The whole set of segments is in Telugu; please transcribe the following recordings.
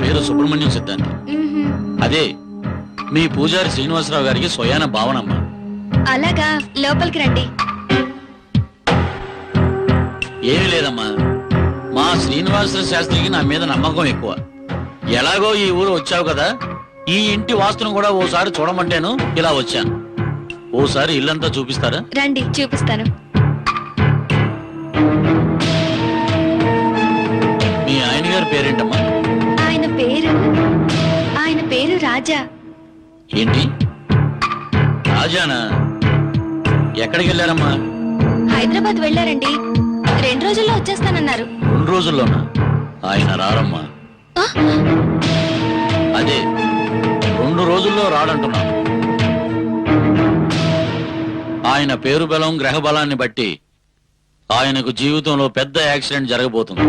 పేరు సుబ్రహ్మణ్యం సిద్ధాంతి. అదే మీ పూజారి శ్రీనివాసరావు గారికి స్వయాన భావనమ్మా. అలాగా, లోపలికి రండి. ఏమీ లేదమ్మా, మా శ్రీనివాసరావు శాస్త్రికి నా మీద నమ్మకం ఎక్కువ. ఎలాగో ఈ ఊరు వచ్చావు కదా, ఈ ఇంటి వాస్తును కూడా ఓసారి చూడమంటేను ఇలా వచ్చాను. ఓసారి ఇల్లంతా చూపిస్తారా? రండి, చూపిస్తాను. మీ ఆయన గారి పేరేంటమ్మా? ఆయన పేరు రాజా. ఏంటి రాజానా? ఎక్కడికి వెళ్ళారమ్మా? హైదరాబాద్ వెళ్ళారండి. 2 రోజుల్లో వచ్చేస్తానన్నారు. 2 రోజుల్లోనా? ఆయన రారమ్మా. అదే 2 రోజుల్లో రాడంటున్నాను. ఆయన పేరు బలం గ్రహ బలాన్ని బట్టి ఆయనకు జీవితంలో పెద్ద యాక్సిడెంట్ జరగబోతుంది.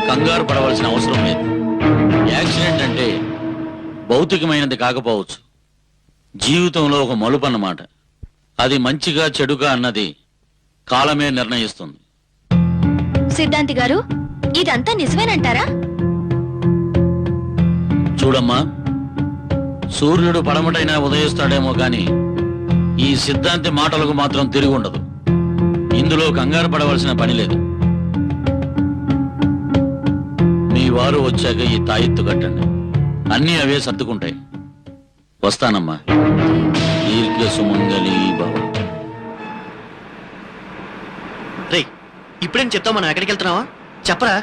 కంగారు పడవలసిన అవసరం లేదు. యాక్సిడెంట్ అంటే భౌతికమైనది కాకపోవచ్చు, జీవితంలో ఒక మలుపు అన్నమాట. అది మంచిగా చెడుగా అన్నది కాలమే నిర్ణయిస్తుంది. సిద్ధాంతి గారు, ఇదంతా నిజమేనంటారా? చూడమ్మా, సూర్యుడు పడమటైనా ఉదయిస్తాడేమో గాని ఈ సిద్ధాంతి మాటలకు మాత్రం తిరిగి ఉండదు. ఇందులో కంగారు పడవలసిన పని లేదు. మీ వారు వచ్చాక ఈ తాయెత్తు కట్టండి, అన్నీ అవే సర్దుకుంటాయి. వస్తానమ్మా. దీర్ఘ సుమంగళి భవ. రే, ఇప్పుడేం చెప్తావు? మనం ఎక్కడికి వెళ్తున్నావా చెప్పరా?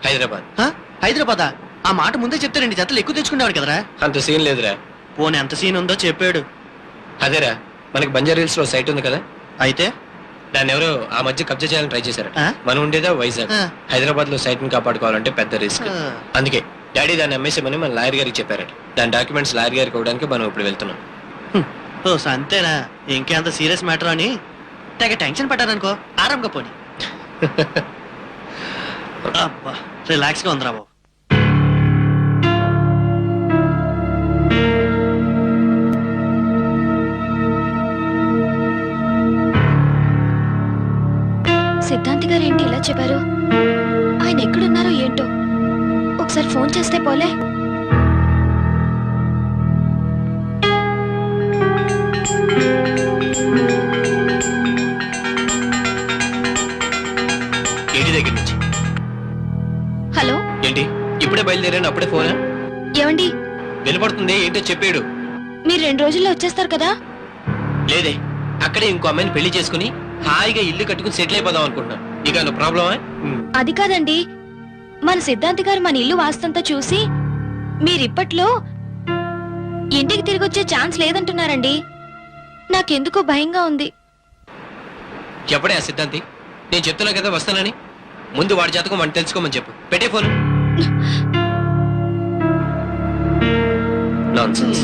హైదరాబాద్. హైదరాబాదా? ఆ మాట ముందే చెప్తే 2 జతలు ఎక్కువ తెచ్చుకునేవాడు కదరా. అంత సీన్ లేదురా. పోనీ ఎంత సీన్ ఉందో చెప్పాడు. అదేరా, మనకి బంజారా హిల్స్ లో సైట్ ఉంది కదా, అయితే దాన్ని ఎవరో ఆ మధ్య కబ్జా చేయాలని ట్రై చేశారు. మనం ఉండేదా వైజాగ్. హైదరాబాద్ లో సైట్ ని కాపాడుకోవాలంటే పెద్ద రిస్క్. అందుకే డాడీ దాన్ని అమ్మేసామని మన లాయర్ గారికి చెప్పారట. దాని డాక్యుమెంట్స్ లాయర్ గారికి ఇవ్వడానికి మనం ఇప్పుడు వెళ్తున్నాం. ఓ అంతేనా? ఇంకేంత సీరియస్ మ్యాటర్ అని తెగ టెన్షన్ పడ్డారనుకో, ఆరాంగా పోనీ. అబ్బా, రిలాక్స్ గా ఉందిరా బాబు. సిద్ధాంతి గారు ఏంటి ఇలా చెప్పారు? ఆయన ఎక్కడున్నారో ఏంటో. ఒకసారి ఫోన్ చేస్తే పోలే. ఏంటి దగ్గర నుంచి? హలో, ఏంటి ఇప్పుడే బయలుదేరాను అప్పుడే ఫోన్? ఏమండి? వినపడుతుంది, ఏంటో చెప్పాడు. మీరు 2 రోజుల్లో వచ్చేస్తారు కదా? లేదే, అక్కడే ఇంకో అమ్మాయిని పెళ్లి చేసుకుని హాయిగా ఇల్లు కట్టుకుని సెటిల్ అయిపోదాం అనుకుంటున్నాను. ఇక నా ప్రాబ్లమా? అది కాదండి, మన సిద్ధాంతి గారు మన ఇల్లు వాస్తంతా చూసి మీరిప్పట్లో ఇంటికి తిరిగి వచ్చే ఛాన్స్ లేదంటున్నారండి. నాకెందుకో భయంగా ఉంది. చెప్పడే ఆ సిద్ధాంతి, నేను చెప్తున్నా కదా వస్తానని. ముందు వాడి జాతకం వాడిని తెలుసుకోమని చెప్పు. పెట్టే ఫోన్. నాన్సెన్స్.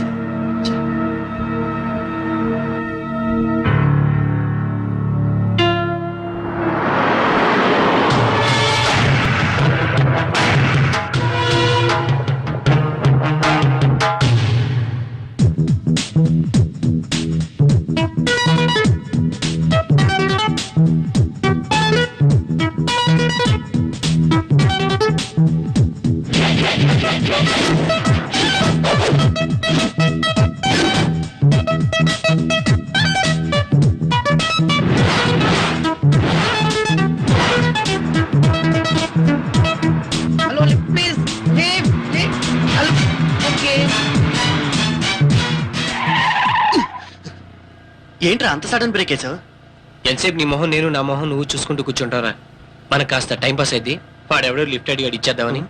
ఏంట్రా అంత సడన్ బ్రేక్ వేసావు? ఎంతసేపు నీ మొహం నేను, నా మొహం నువ్వు చూసుకుంటూ కూర్చుంటారా? మనకు కాస్త టైం పాస్ అయింది. వాడెవడో లిఫ్ట్ అడిగాడు, ఇచ్చేద్దామని.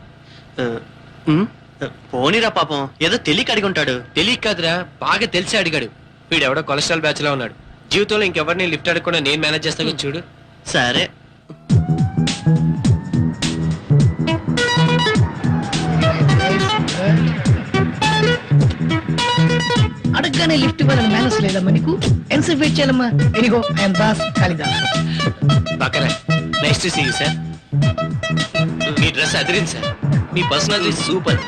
పోనీరా పాపం, ఏదో తెలియక అడిగి ఉంటాడు. తెలియక కాదురా, బాగా తెలిసి అడిగాడు. వీడెవడో కొలెస్ట్రాల్ బ్యాచ్ లా ఉన్నాడు. జీవితంలో ఇంకెవరిని లిఫ్ట్ అడగకుండా నేను మేనేజ్ చేస్తాను చూడు. సరే, అడగగానే లిఫ్ట్ ఇవ్వాలని మేనస్ లేదమ్మా నీకు? ఎంతసేపు వెయిట్ చేయాలమ్మా? ఇదిగో ఐఎమ్ దాస్ కాళిదాస్. బాగా nice to see you sir. మీ డ్రెస్ అదిరింది సార్. మీ పర్సనాలిటీ సూపర్.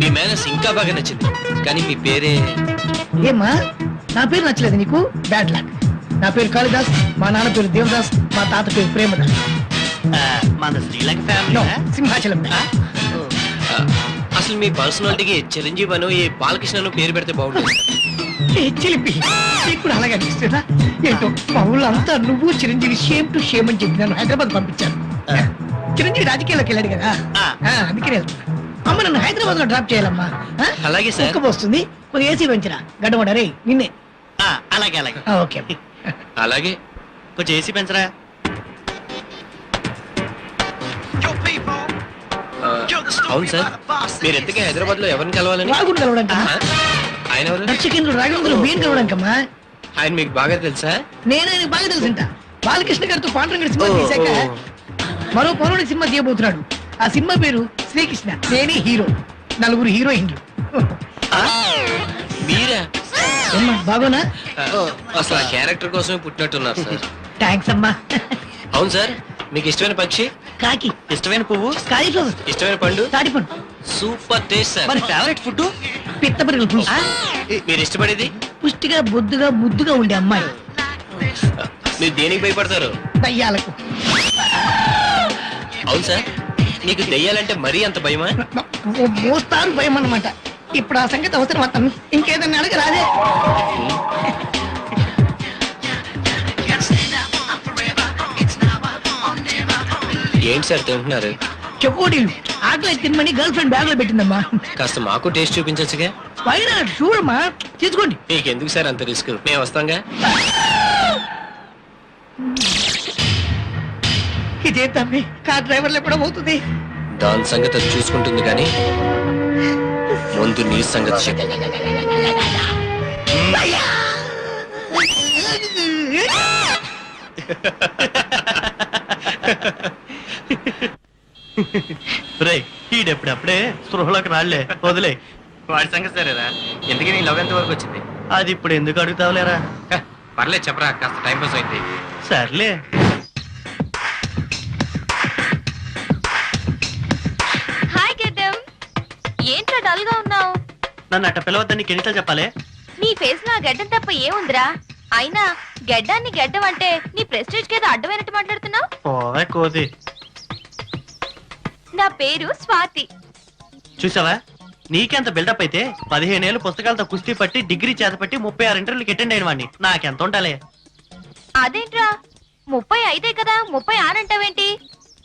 మీ మేనస్ ఇంకా బాగా నచ్చింది. కానీ మీ పేరే ఏమ్మా? నా పేరు నచ్చలేదు నీకు? Bad luck. నా పేరు కాళిదాస్, మా నాన్న పేరు దేవదాస్, మా తాత పేరు ప్రేమదాస్. మన శ్రీలంక No, ఫ్యామిలీ సింహాచలం అసలు మీ పర్సనాలిటీకి చిరంజీవి అను ఈ బాలకృష్ణను పేరు పెడితే బాగుంటుంది. చిలిపి నీకు కూడా అలాగే అనిపిస్తుందా ఏంటో మా ఊళ్ళో అంతా నువ్వు చిరంజీవి షేమ్ టు షేమ్ అని చెప్పి నన్ను హైదరాబాద్ పంపించాను చిరంజీవి రాజకీయాల్లోకి వెళ్ళాడు కదా అందుకే వెళ్తున్నా అమ్మ నన్ను హైదరాబాద్ లో డ్రాప్ చేయాలమ్మా అలాగే సార్. కుక్క పోస్తుంది కొద్దిగా ఏసీ పెంచరా గడ్డమడరే నిన్నే అలాగే అలాగే ఓకే అలాగే కొంచెం ఏసీ పెంచరా. ఆ, అవును సార్, మీరు ఎంతకీ హైదరాబాద్ లో ఎవరిని కలవాలని? రాగుడు కలవడానికి ఆ? ఆయన ఎవరు? దర్శకేంద్రుడు రాఘవేంద్రుడు బియ్యం కలవడానికమ్మా ఆయన మీకు బాగా తెలుసా? నేను ఆయనకు బాగా తెలుసుంట బాలకృష్ణ గారితో పాండురంగడి సినిమా తీశాక మరో పౌరుడి సినిమా తీయబోతున్నాడు ఆ సినిమా పేరు శ్రీకృష్ణ నేనే హీరో నలుగురు హీరోయిన్లు మీరా? ఏమ్మా బాగోనా అసలు ఆ క్యారెక్టర్ కోసమే పుట్టినట్టున్నారు సార్. థ్యాంక్స్ అమ్మా అవును సార్, మీకు ఇష్టమైన పక్షి, కాకి ఇష్టమైన పువ్వు, స్కై ఫ్లవర్ ఇష్టమైన పండు? తాటిపండు సూపర్ టేస్ట్ సార్. మరి ఫేవరెట్ ఫుడ్ పిత్తపరిగలు పులుసు మీరు ఇష్టపడేది? పుష్టిగా బొద్దుగా ముద్దుగా ఉండే అమ్మాయి మీరు దేనికి భయపడతారు? దయ్యాలకు అవును సార్, మీకు దెయ్యాలంటే మరీ అంత భయమా? మోస్తారు భయం అన్నమాట ఇప్పుడు ఆ సంగతి అవసరం అతను ఇంకేదన్నా అడగ రాదే ఏంటి సార్ తింటున్నారు? చెకోడీలు ఆకలి తినమని గర్ల్ ఫ్రెండ్ బ్యాగ్ లో పెట్టిందమ్మా కాస్త మాకు టేస్ట్ చూపించచ్చుగా. పైన చూడమ్మా తీసుకోండి మీకు ఎందుకు సార్ అంత రిస్క్, మేము వస్తాంగా. ఇదే తమ్మి కార్ డ్రైవర్లు ఎప్పుడో అవుతుంది దాని సంగతి అది చూసుకుంటుంది కానీ ముందు నీ సంగతి చెప్పు. రే ఈడెప్పుడప్పుడే స్పృహలోకి రాళ్లే వదిలే. వాడి సంగతి సరేరా, ఎందుకని నీ లవ్ ఎంత వరకు వచ్చింది? అది ఇప్పుడు ఎందుకు అడుగుతావులేరా? పర్లేదు చెప్పరా, కాస్త టైం పాస్ అయింది. సర్లే. హాయ్ గెడ్డం ఏంట్రా డల్ గా ఉన్నావు నన్ను అట్ట పిలవద్దని నీకు ఎన్నిసార్లు చెప్పాలి? నీ ఫేస్ లో ఆ గడ్డం తప్ప ఏముందిరా అయినా గడ్డాన్ని గడ్డం అంటే నీ ప్రెస్టేజ్ కేదో అడ్డమైనట్టు మాట్లాడుతున్నావు పోవే కోది. నా పేరు స్వాతి చూసావా నీకెంత బిల్డప్ అయితే 15 ఏళ్ళు పుస్తకాలతో కుస్తీ పట్టి డిగ్రీ చేతపట్టి 36 ఇంటర్వ్యూలకి అటెండ్ అయిన వాడిని నాకెంత ఉండాలి? అదేంట్రా 35 కదా 30 ఆనంటావేంటి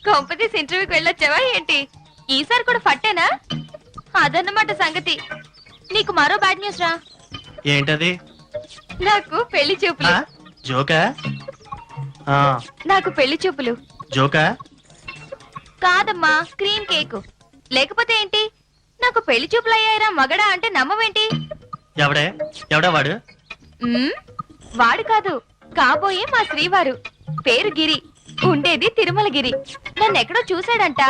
కాంపిటీస్ ఇంటర్వ్యూకి వెళ్ళొచ్చావా ఏంటి ఈసారి కూడా ఫట్టేనా అదన్నమాట సంగతి నీకు మరో బ్యాడ్ న్యూస్ రా ఏంటది? నాకు పెళ్లి చూపులు జోకా? నాకు పెళ్లి చూపులు జోకా? కాదమ్మా క్రీమ్ కేక్ లేకపోతే ఏంటి నాకు పెళ్లి చూపులు అయ్యాయిరా మగడా అంటే నమ్మవేంటి ఎవడా వాడు? వాడు కాదు కాబోయే మా శ్రీవారు పేరు గిరి ఉండేది తిరుమల గిరి నన్నెక్కడో చూశాడంట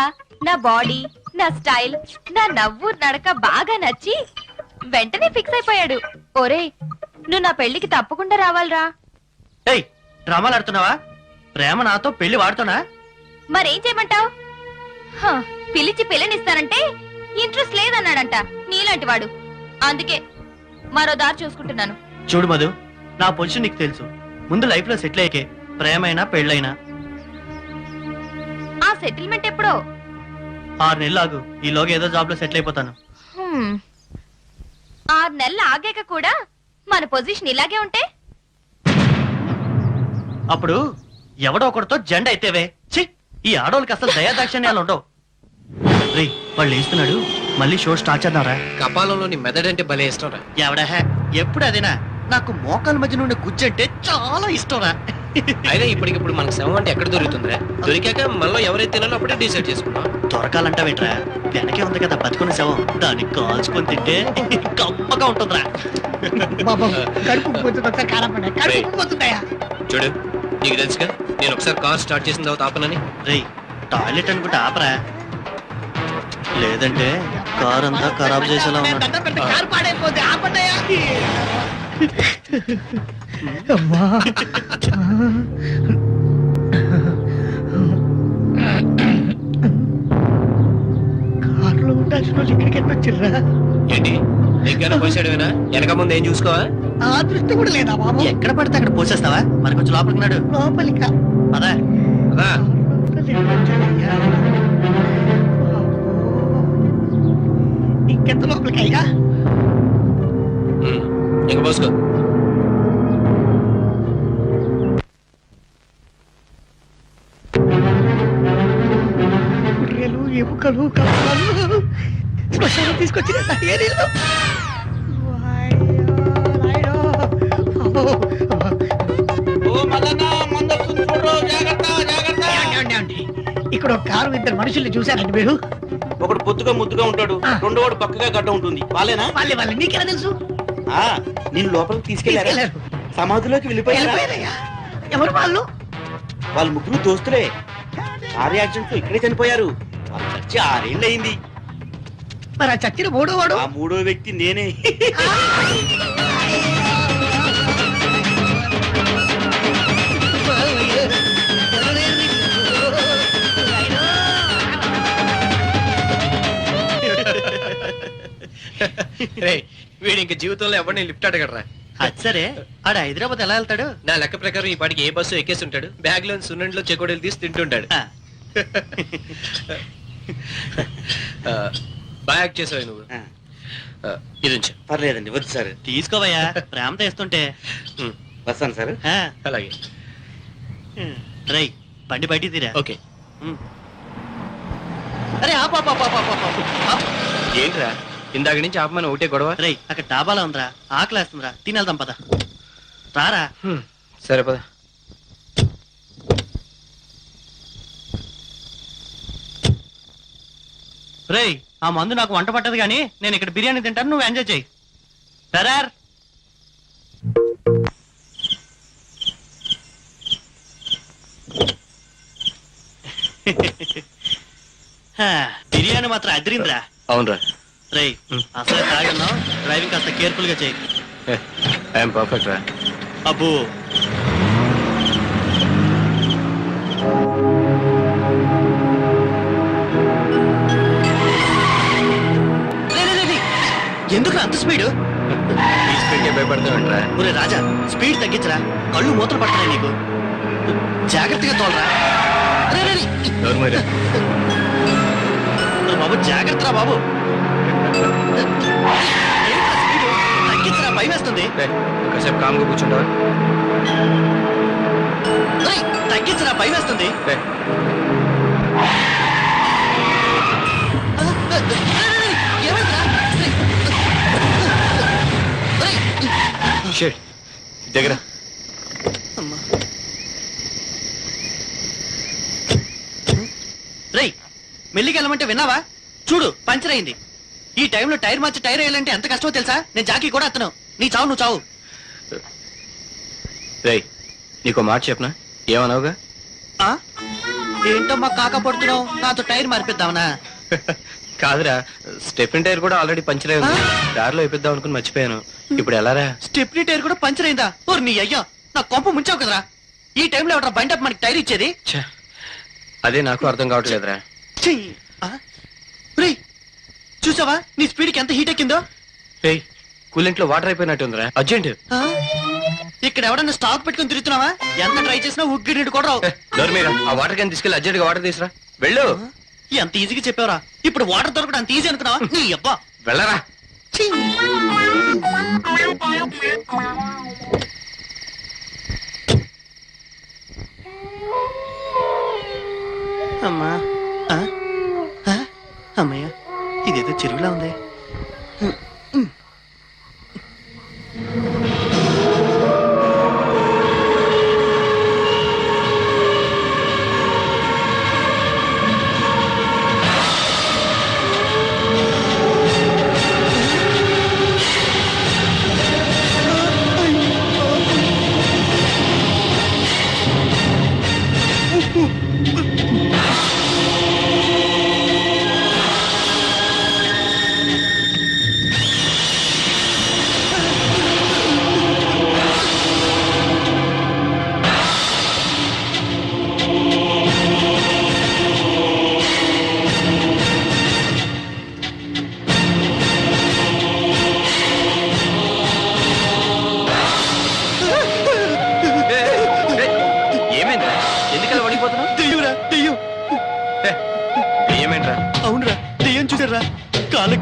నా బాడీ నా స్టైల్ నా నవ్వు నడక బాగా నచ్చి వెంటనే ఫిక్స్ అయిపోయాడు ఒరే నువ్వు నా పెళ్లికి తప్పకుండా రావాలిరా ఏయ్ డ్రామాలు ఆడుతున్నావా? ప్రేమ నాతో పెళ్లి వాడుతున్నా? మరేం చేయమంటావు పిలిచి పిల్లనిస్తానంటే ఇంట్రెస్ట్ లేదన్నాడంట నీలాంటి వాడు అందుకే మరో దారి చూసుకుంటున్నాను చూడు మధు నా పొజిషన్ నీకు తెలుసు ముందు లైఫ్ లో సెటిల్ అయ్యకే ప్రేమైనా పెళ్ళైనా. ఆ సెటిల్మెంట్ ఎప్పుడో 6 నెలలు ఆగు ఈలోగా ఏదో జాబ్ లో సెటిల్ అయిపోతాను. 6 నెలలు ఆగాక కూడా మన పొజిషన్ ఇలాగే ఉంటే అప్పుడు ఎవడో ఒకటితో జెండా అయితేవే. ఛీ ఈ ఆడోళ్ళకి అసలు దయాదాక్షిణ్యాలు ఉండవు. రే వాళ్ళు వేస్తున్నాడు మళ్ళీ షో స్టార్ట్ చేద్దాంరా. కపాలంలోని మెదడంటే భలే ఇష్టం రా. ఎవడా ఎప్పుడు అదేనా నాకు మోకాల మధ్య నుండి గుజ్జంటే చాలా ఇష్టంరా. అయినా ఇప్పటికిప్పుడు మనకు శవం అంటే ఎక్కడ దొరుకుతుందిరా? దొరికాక మనలో ఎవరైతే తినాలో అప్పుడే డిసైడ్ చేసుకుంటాం. దొరకాలంటావేంట్రా? వెనకే ఉంది కదా బతుకున్న శవం దాన్ని కాల్చుకొని తింటే గొప్పగా ఉంటుందిరా. చూడు నీకు తెలుసుగా నేను ఒకసారి కార్ స్టార్ట్ చేసిన తర్వాత ఆపనని. రేయ్ టాయిలెట్ అనుకుంటే ఆపరా లేదంటే కార్ అంతా ఖరాబ్ చేసేలా ఉన్నా. కార్లో ఉండాల్సిన వాళ్ళు ఇక్కడికి ఎట్లా వచ్చిర్రా ఏంటి దగ్గర పోసాడువేనా? వెనక ముందు ఏం చూసుకోవా? ఆ దృష్టి కూడా లేదా బాబు ఎక్కడ పడితే అక్కడ పోసేస్తావా? మరి కొంచెం లోపలికి నాడు లోపలిక అదా రా. తిరిగొచ్చానయ్యా. ఇంకెంత లోపలికి అయ్యా? ఇంక పోసుకో. గుర్రెలు ఎముకలు కప్పలు శ్మశానం తీసుకొచ్చిన ఏరీలు. ఇక్కడ ఒక కారు ఇద్దరు మనుషుల్ని చూశారండి మీరు? ఒకడు పొద్దుగా ముద్దుగా ఉంటాడు, రెండో వాడు పక్కగా గడ్డ ఉంటుంది. వాళ్ళేనా? వాళ్ళే నీకెలా తెలుసు? ఆ నేను లోపలికి తీసుకెళ్లారు, తీసుకెళ్లారు. సమాధిలోకి వెళ్ళిపోయారు. వెళ్ళిపోయారయ్యా. ఎవరు వాళ్ళు? వాళ్ళు ముగ్గురు దోస్తులే. కారు యాక్సిడెంట్ లో ఇక్కడే చనిపోయారు. వాళ్ళు చచ్చి 6 ఏళ్ళు అయింది. మరి ఆ చచ్చిన మూడో వాడు? ఆ మూడో వ్యక్తి నేనే. రేయ్, వీడు ఇంక జీవితంలో ఎవరిని లిఫ్ట్ అడగడరా. అది సరే ఆడ హైదరాబాద్ ఎలా వెళ్తాడు? నా లెక్క ప్రకారం ఈ పాటికి ఏ బస్సు ఎక్కేసి ఉంటాడు, బ్యాగ్ లో సున్నండిలో చెకోడీలు తీసి తింటుంటాడు. ఆ, బాగా యాక్ట్ చేసావు నువ్వు. ఆ, ఇది ఉంచు. పర్లేదండి, వద్దు సార్. తీసుకోవయ్యా ప్రేమతో ఇస్తుంటే. వస్తాను సార్. ఆ, అలాగే. రేయ్ బండి బయటికి తీరా. ఓకే. అరే ఆపు, ఆపు, ఆపు, ఆపు, ఆపు, ఆపు. ఆపు. ఏంట్రా ఇందాక నుంచి ఆపమని ఒకటే గొడవ? రేయ్ అక్కడ డాబాలో ఉందిరా, ఆకలేస్తుందిరా, తినేద్దాం పద. రారా. సరే పద. రేయ్ ఆ మందు నాకు వంట పట్టదు కానీ నేను ఇక్కడ బిర్యానీ తింటాను, నువ్వు ఎంజాయ్ చేయి. సరార్. బిర్యానీ మాత్రం అదిరిందిరా. అవునరా. రేయ్ అసలు తాగన్నావు, డ్రైవింగ్ కాస్త కేర్ఫుల్ గా చేయి. ఐఎమ్ పర్ఫెక్ట్ రా. అబ్బో ఎందుకు అంత స్పీడ్? ఈ స్పీడ్కే భయపడతావేంట్రా? ఒరే రాజా స్పీడ్ తగ్గించరా, కళ్ళు మూతలు పడుతున్నాయి నీకు. జాగ్రత్తగా తోలరా. రే, రే, రే. ఎవరు మరి? ఒరే బాబు జాగ్రత్తరా బాబు. ఏంట్రా స్పీడు? తగ్గించరా, భయం వేస్తుంది. కాసేపు కామ్గా కూర్చుంటావా? రేయ్, తగ్గించరా, భయం వేస్తుంది. ఏమైందిరా? రేయ్. షేట్ దగ్గర. అమ్మా. రేయ్ మెల్లికి వెళ్ళమంటే విన్నావా? చూడు పంచర్ అయింది. ఈ టైంలో టైర్ మార్చి టైర్ వేయాలంటే ఎంత కష్టమో తెలుసా? నేను జాకీ కూడా అత్తను. నీ చావు నువ్వు చావు. రేయ్ నీకో మాట చెప్పనా? ఏమన్నావుగా? ఆ? ఏంటో మా కాక పడుతున్నావు, నాతో టైర్ మార్పిద్దామనా? కాదురా, స్టెఫిన్ టైర్ కూడా ఆల్రెడీ పంచర్ అయి ఉంది. దారిలో వేపిద్దాం అనుకుని మర్చిపోయాను. ఇప్పుడు ఎలారా? స్టెప్నీ టైర్ కూడా పంచర్ అయిందా? ఓర్ నీ అయ్యా, నా కొంప ముంచావు కదరా. ఈ టైంలో ఎవడ బండి అప్ మనకి టైర్ ఇచ్చేది? ఛే, అదే నాకు అర్థం కావట్లేదురా. ఛీ! ఆ? రేయ్ చూసావా నీ స్పీడ్కి ఎంత హీట్ ఎక్కిందో? రేయ్ కూలెంట్ లో వాటర్ అయిపోయినట్టుందిరా, అర్జెంట్. ఆ? ఇక్కడ ఎవడన్నా స్టాక్ పెట్టుకుని తిరుగుతున్నావా? ఎంత ట్రై చేసినా ఉగ్గిడి కూడా రావు. డోర్ మీద ఆ వాటర్ క్యాన్ తీసుకెళ్ళి అర్జెంట్ గా వాటర్ తీసురా. వెళ్ళు. ఎంత ఈజీగా చెప్పావురా. ఇప్పుడు వాటర్ దొరకడం అంత ఈజీ అనుకున్నావా? నీ అబ్బా వెళ్ళరా. ఛీ! అమ్మా ఆ? ఆ? అమ్మయ్య ఇదేదో చెరువులా ఉంది.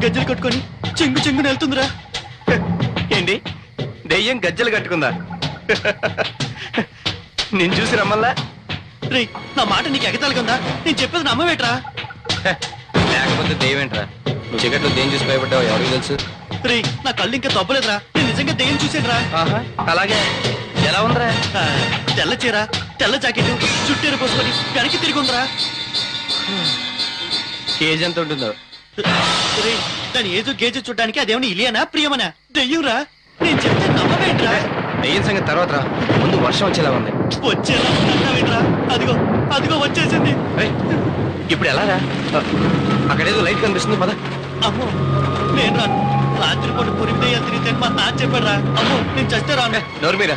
గజ్జలు కట్టుకొని చెంగు చెంగున వెళ్తుందిరా. ఏంటి దెయ్యం గజ్జలు కట్టుకుందా? నేను చూసి రమ్మల్లా? రే నా మాట నీకు ఎగతాలి ఉందా? నేను చెప్పేది నమ్మవేట్రా? లేకపోతే దెయ్యం ఏంట్రా? నువ్వు చీకట్లో దెయ్యం చూసి భయపడ్డావు, ఎవరికి తెలుసు? రే నా కళ్ళు ఇంకా తప్పలేదురా, నేను నిజంగా దెయ్యం చూసానురా. ఆహా, అలాగే. ఎలా ఉందిరా? తెల్ల చీర, తెల్ల జాకెట్, చుట్టేరు పోసుకొని వెనక్కి తిరిగి ఉందిరా. కేజీ ఎంత ఉంటుందో? రే దాని ఏదో గేజు చూడడానికి అదేమన్నా ఇలియనా ప్రియమనా? దెయ్యంరా, నేను చెప్తే నమ్మవేంట్రా? దెయ్యం సంగతి తర్వాత రా, ముందు వర్షం వచ్చేలా ఉంది. వచ్చేలా ఉన్నావేంట్రా? అదిగో అదిగో వచ్చేసింది. ఏయ్, ఇప్పుడు ఎలా రా? అక్కడేదో లైట్ కనిపిస్తుంది, పద. అమ్మో నేను రాను. రాత్రిపూట పురిమి దెయ్యాలు తిరిగితే మా నాన్న చెప్పాడురా. అమ్మో నేను చస్తే రాను. నోరు మీరా,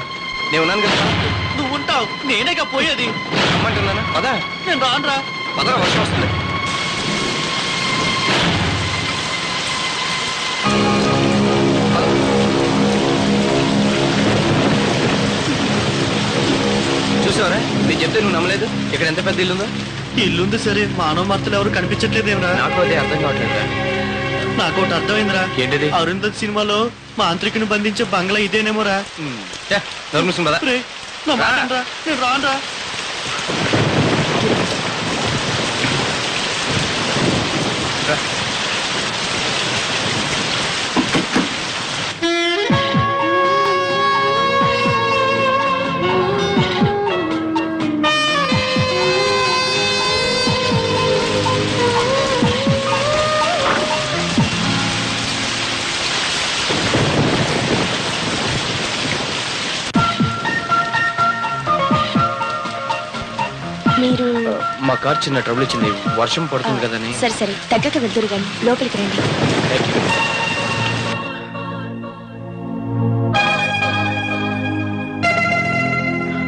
నేను ఉన్నాను కదా. నువ్వు ఉంటావు, నేనేగా పోయేది. రమ్మంటున్నానా? పద. నేను రానురా. పదరా, వర్షం వస్తుంది. పద. చూసావరా, నేను చెప్తే నువ్వు నమ్మలేదు. ఇక్కడ ఎంత పెద్ద ఇల్లుందో. ఇల్లుంది సరే, మానవ మార్తలు ఎవరు కనిపించట్లేదేమరా? నాకు అదే అర్థం కావట్లేదురా. నాకు ఒకటి అర్థమైందిరా. ఏంటిది? అరుంధతి సినిమాలో మాంత్రికుని బంధించే బంగ్లా ఇదేనేమోరా. నోరు మూసుకుని పద. రే, నా మాట వినరా? నేను రానురా. రా. మీరు మా కార్ చిన్న ట్రబుల్ ఇచ్చింది, వర్షం పడుతుంది కదని. సరే సరే తగ్గక వెళ్తురు గాని లోపలికి రండి. Thank you.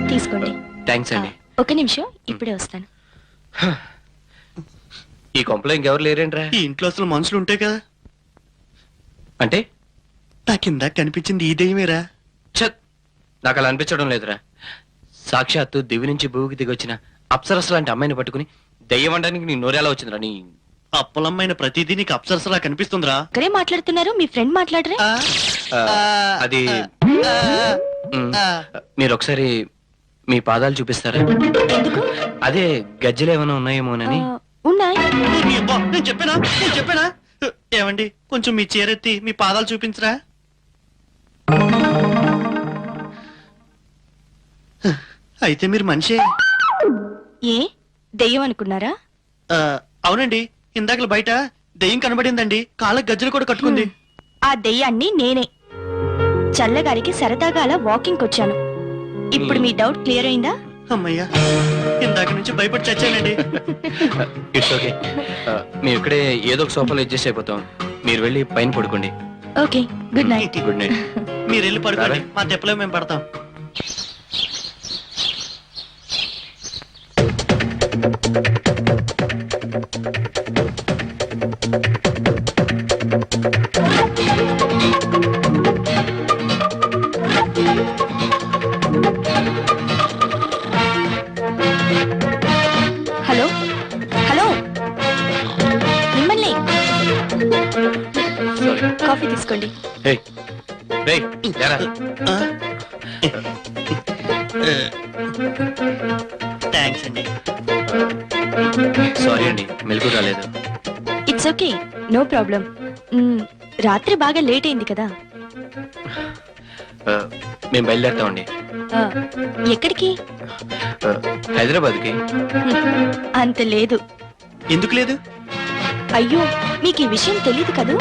తీసుకోండి. థ్యాంక్స్ అండి. ఒక నిమిషం ఇప్పుడే వస్తాను. ఈ కొంపలో ఇంకెవరు లేరేంట్రా? ఈ ఇంట్లో అసలు మనుషులు ఉంటాయి కదా. అంటే నా కింద కనిపించింది ఈ దెయ్యమేరా. ఛత్, నాకు అలా అనిపించడం లేదురా. సాక్షాత్తు దివి నుంచి భూమికి దిగొచ్చిన అప్సరస్ లాంటి అమ్మాయిని పట్టుకుని దెయ్యం అనడానికి నీ నోరేలా వచ్చిందిరా? నీ అప్పలమ్మైన ప్రతిదీ నీకు అప్సరసలా కనిపిస్తుందిరా. ఒకరే మాట్లాడుతున్నారు, మీ ఫ్రెండ్ మాట్లాడరే? అది మీరు ఒకసారి మీ పాదాలు చూపిస్తారా? ఎందుకు? అదే గజ్జలు ఏమైనా ఉన్నాయేమోనని. ఉన్నాయి. నీ అబ్బా, నేను చెప్పానా? ఏమండి, కొంచెం మీ చీరెత్తి మీ పాదాలు చూపించరా. అయితే మీరు మనిషే. ఏ దెయ్యం అనుకున్నారా? అవునండి, ఇందాకలు బయట దెయ్యం కనబడిందండి. కాళ్ళకి గజ్జలు కూడా కట్టుకుంది. ఆ దెయ్యాన్ని నేనే. చల్లగారికి సరదాగా అలా వాకింగ్ వచ్చాను. ఇప్పుడు మీ డౌట్ క్లియర్ అయిందా? అమ్మయ్యా, ఇందాక నుంచి భయపడి చచ్చానండి. It's okay. మేము ఇక్కడే ఏదో ఒక సోఫాలో అడ్జస్ట్ అయిపోతాం. మీరు వెళ్ళి పైన పడుకోండి. Okay, good night. Good night. మీరు వెళ్ళి పడుకోండి, మా తెప్పలో మేము పడతాం. హలో హలో, మిమ్మల్ని. కాఫీ తీసుకోండి. ఏయ్, రేయ్, ఏరా? థ్యాంక్స్ అండి. సారీ అండి, మెలకు రాలేదు. It's okay, no problem. రాత్రి బాగా లేట్ అయింది కదా. మేము బయలుదేరుతామండి. ఆ, ఎక్కడికి? హైదరాబాద్కి. అంత లేదు. ఎందుకు లేదు? అయ్యో, మీకు ఈ విషయం తెలీదు కదూ.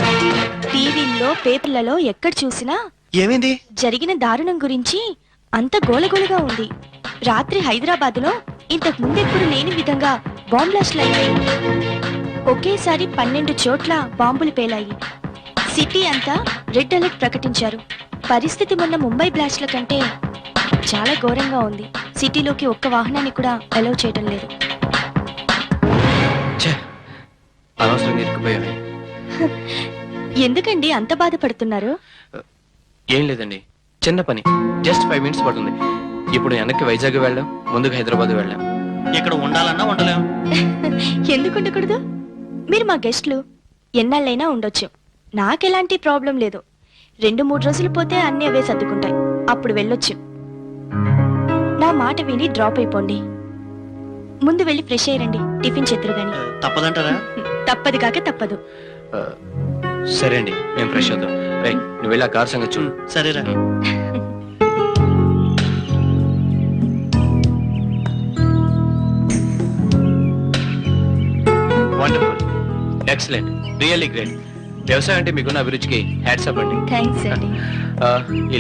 టీవీల్లో పేపర్లలో ఎక్కడ చూసినా ఏమైంది? జరిగిన దారుణం గురించి అంత గోలగోలగా ఉంది. రాత్రి హైదరాబాదులో ఇంతకు ముందెప్పుడు లేని విధంగా బాంబ్ బ్లాస్ట్లు అయ్యాయి. ఒకేసారి 12 చోట్ల బాంబులు పేలాయి. సిటీ అంతా రెడ్ అలర్ట్ ప్రకటించారు. పరిస్థితి మొన్న ముంబై బ్లాస్ట్ల కంటే చాలా ఘోరంగా ఉంది. సిటీలోకి ఒక్క వాహనాన్ని కూడా అలౌ చేయడం లేదు. అనవసరంగా ఇరుక్కుపోయామే. ఎందుకండి అంత బాధపడుతున్నారు? ఏం లేదండి, చిన్న పని, జస్ట్ 5 minutes పడుతుంది. ఇప్పుడు వెనక్కి వైజాగ్ వెళ్ళాం, ముందుకు హైదరాబాద్ వెళ్ళాం. ఇక్కడ ఉండాలన్నా ఉండలేం. ఎందుకు ఉండకూడదు? మీరు మా గెస్ట్లు, ఎన్నాళ్ళైనా ఉండొచ్చు. నాకెలాంటి ప్రాబ్లం లేదు. 2-3 రోజులు పోతే అన్నీ అవే సర్దుకుంటాయి. అప్పుడు వెళ్ళొచ్చు. నా మాట విని డ్రాప్ అయిపోండి. ముందు వెళ్ళి ఫ్రెష్ అయ్యండి. టిఫిన్ చేతురు గాని. తప్పదంటారా? తప్పదు కాక తప్పదు. సరే అండి, మేము ఫ్రెష్ అవుతాం. రైట్, నువ్వు వెళ్ళి ఆ కార్ సంగతి చూడు. సరేరా. Wonderful, excellent, really great. వ్యవసాయం అంటే మీకున్న అభిరుచికి హ్యాట్స్ అప్ అండి. థ్యాంక్స్ అండి. ఈ